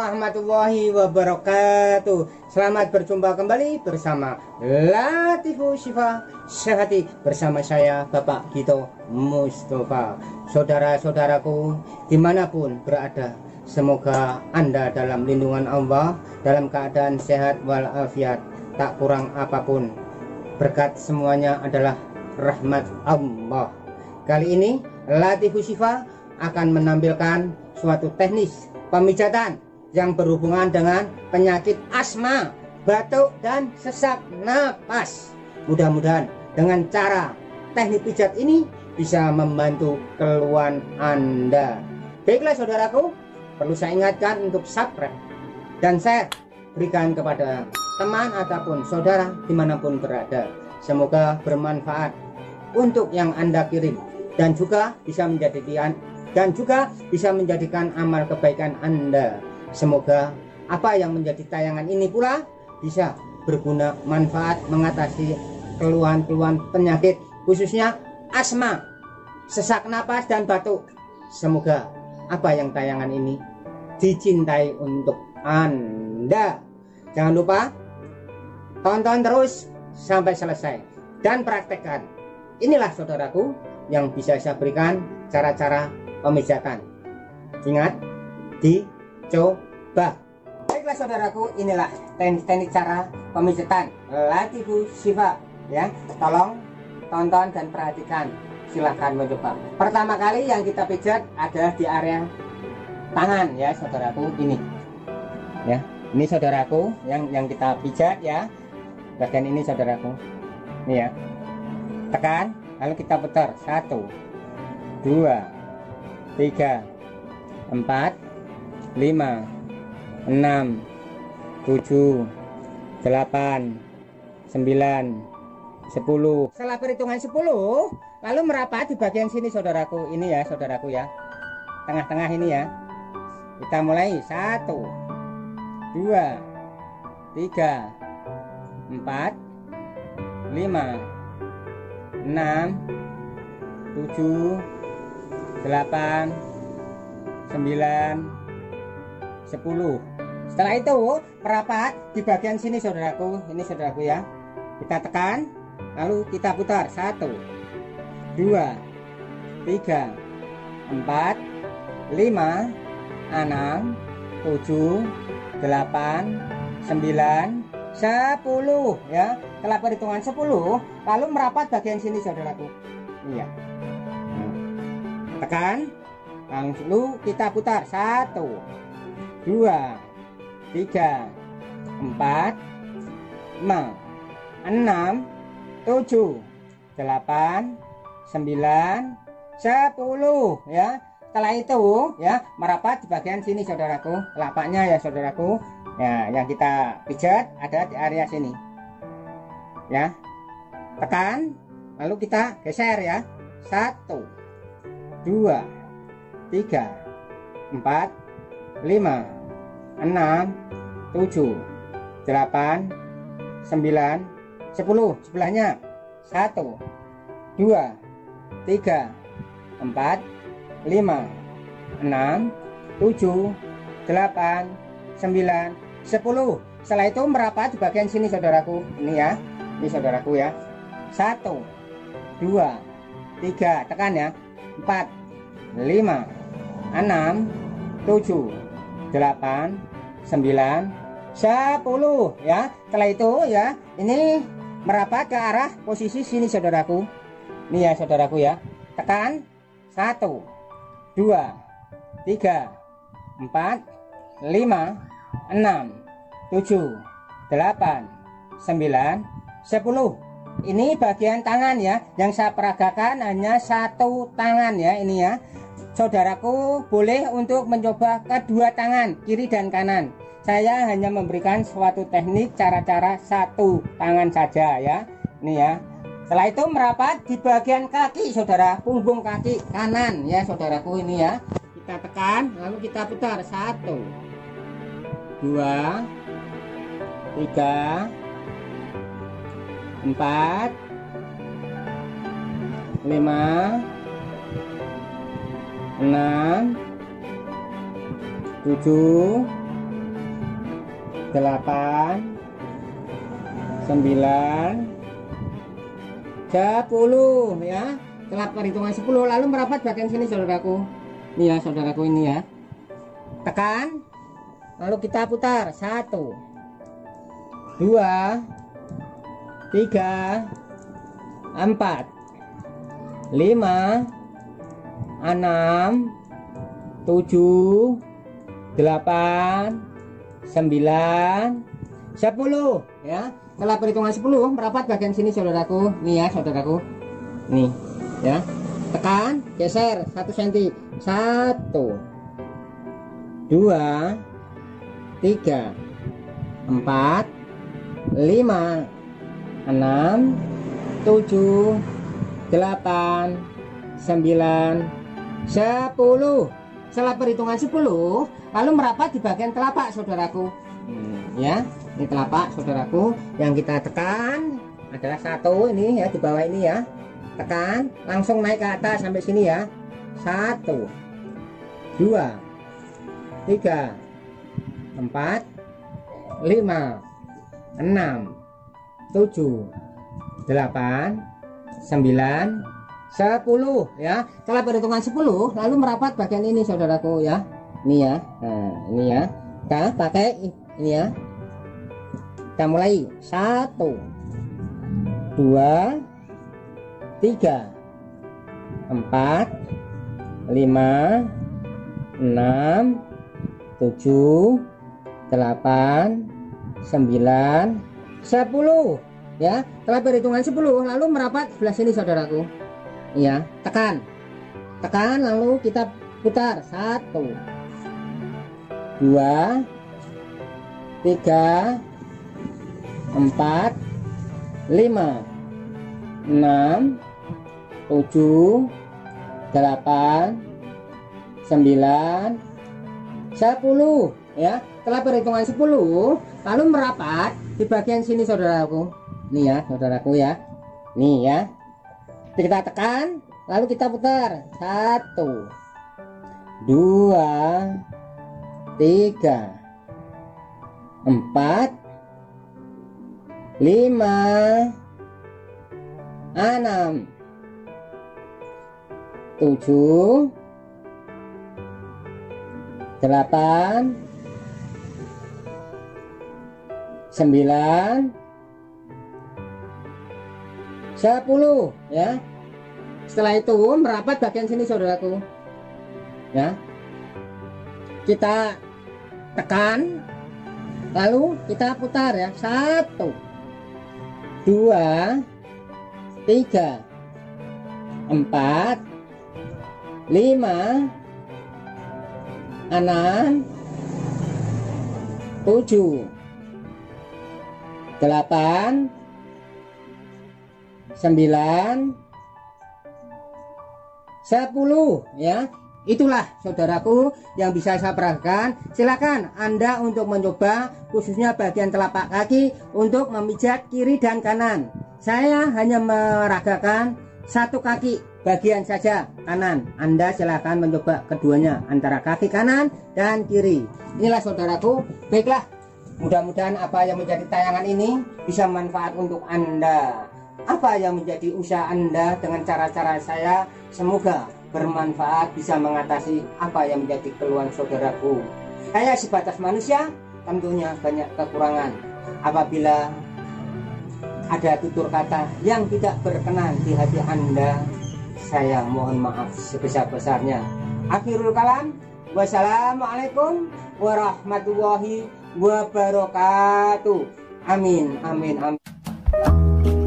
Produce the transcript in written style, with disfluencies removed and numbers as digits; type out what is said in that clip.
warahmatullahi wabarakatuh. Selamat berjumpa kembali bersama Latifu Syifa Sehati bersama saya Bapak Gito Mustafa. Saudara-saudaraku dimanapun berada, semoga Anda dalam lindungan Allah, dalam keadaan sehat walafiat, tak kurang apapun. Berkat semuanya adalah rahmat Allah. Kali ini Latifu Syifa akan menampilkan suatu teknis pemijatan yang berhubungan dengan penyakit asma, batuk, dan sesak napas. Mudah-mudahan dengan cara teknik pijat ini bisa membantu keluhan Anda. Baiklah saudaraku, perlu saya ingatkan untuk subscribe dan share, berikan kepada teman ataupun saudara dimanapun berada. Semoga bermanfaat untuk yang Anda kirim dan juga bisa menjadikan amal kebaikan Anda. Semoga apa yang menjadi tayangan ini pula bisa berguna manfaat mengatasi keluhan-keluhan penyakit khususnya asma, sesak napas, dan batuk. Semoga apa yang tayangan ini dicintai untuk Anda. Jangan lupa tonton terus sampai selesai dan praktekkan. Inilah saudaraku yang bisa saya berikan cara-cara pemijatan. Ingat, dicoba. Baiklah saudaraku, inilah teknik cara pemijatan Latifu Syifa ya. Tolong tonton dan perhatikan. Silahkan mencoba. Pertama kali yang kita pijat adalah di area tangan ya saudaraku, ini ya. Ini saudaraku yang kita pijat ya. Bagian ini saudaraku. Ini ya. Tekan, lalu kita putar. 1 2 3 4 5 6 7 8 9 10. Setelah perhitungan 10 lalu merapat di bagian sini saudaraku. Ini ya saudaraku ya, tengah-tengah ini ya. Kita mulai 1 2 3 4 5 6 7 8 9 10. Setelah itu merapat di bagian sini saudaraku. Ini saudaraku ya. Kita tekan lalu kita putar. 1 2 3 4 5 6 7 8 9 10 ya. Setelah perhitungan 10 lalu merapat bagian sini saudaraku. Iya. Tekan lalu kita putar. 1 2 3 4 5 6 7 8 9 10 ya. Setelah itu ya merapat di bagian sini saudaraku, telapaknya ya saudaraku ya. Yang kita pijat ada di area sini ya. Tekan lalu kita geser ya. 1 2 3 4 5 6 7 8 9 10. Sebelahnya 1 2 3 4 5 6 7 8 9 10. Setelah itu merapat di bagian sini saudaraku. Ini ya. Ini saudaraku ya. 1 2 3 tekan ya. 4 5 6 7 8 9 10 ya. Setelah itu ya ini merapat ke arah posisi sini saudaraku. Ini ya saudaraku ya. Tekan 1 2 3 4 5 6 7 8 9 10. Ini bagian tangan ya. Yang saya peragakan hanya satu tangan ya. Ini ya saudaraku, boleh untuk mencoba kedua tangan, kiri dan kanan. Saya hanya memberikan suatu teknik cara-cara satu tangan saja ya. Ini ya. Setelah itu merapat di bagian kaki saudara, punggung kaki kanan ya saudaraku. Ini ya. Kita tekan lalu kita putar. 1 2 3 4 5 6 7 8 9 10. 8, 9, 10 ya. Setelah perhitungan 10 lalu merapat bagian sini saudaraku. Ini ya saudaraku, ini ya. Tekan. Lalu kita putar. 1, 2, 3, 4, 5, 6, 7, 8, 9, 10 ya. Setelah perhitungan 10 merapat bagian sini saudaraku. Nih ya saudaraku. Nih ya. Tekan, geser 1 cm. 1, 2, 3, 4, 5, 6, 7, 8, 9, 10. Setelah perhitungan 10 lalu merapat di bagian telapak saudaraku. Ya, ini telapak saudaraku. Yang kita tekan adalah 1 ini ya, di bawah ini ya. Tekan, langsung naik ke atas sampai sini ya. 1, 2, 3, 4, 5, 6, 7, 8, 9, 10 ya. Setelah perhitungan 10 lalu merapat bagian ini saudaraku ya. Ini ya. Nah, ini ya. Kita pakai ini ya. Kita mulai 1, 2, 3, 4, 5, 6, 7, 8, 9, 10 ya. Setelah perhitungan 10 lalu merapat sebelah sini saudaraku. Iya, tekan lalu kita putar. 1, 2, 3, 4, 5, 6, 7, 8, 9, 10 ya. Setelah perhitungan 10 lalu merapat di bagian sini saudaraku. Nih ya saudaraku ya. Nih ya. Kita tekan lalu kita putar. 1, 2, 3, 4, 5, 6, 7, 8, 9, 10 ya. Setelah itu merapat bagian sini saudaraku ya. Kita tekan lalu kita putar ya. 1, 2, 3, 4, 5, 6, 7, 8, 9, 10 ya. Itulah saudaraku yang bisa saya peragakan. Silakan Anda untuk mencoba, khususnya bagian telapak kaki, untuk memijat kiri dan kanan. Saya hanya meragakan satu kaki bagian saja kanan. Anda silakan mencoba keduanya, antara kaki kanan dan kiri. Inilah saudaraku. Baiklah, mudah-mudahan apa yang menjadi tayangan ini bisa manfaat untuk Anda. Apa yang menjadi usaha Anda dengan cara-cara saya, semoga bermanfaat, bisa mengatasi apa yang menjadi keluhan saudaraku. Saya sebatas manusia, tentunya banyak kekurangan. Apabila ada tutur kata yang tidak berkenan di hati Anda, saya mohon maaf sebesar-besarnya. Akhirul kalam, wassalamualaikum warahmatullahi wabarakatuh. Amin, amin, amin.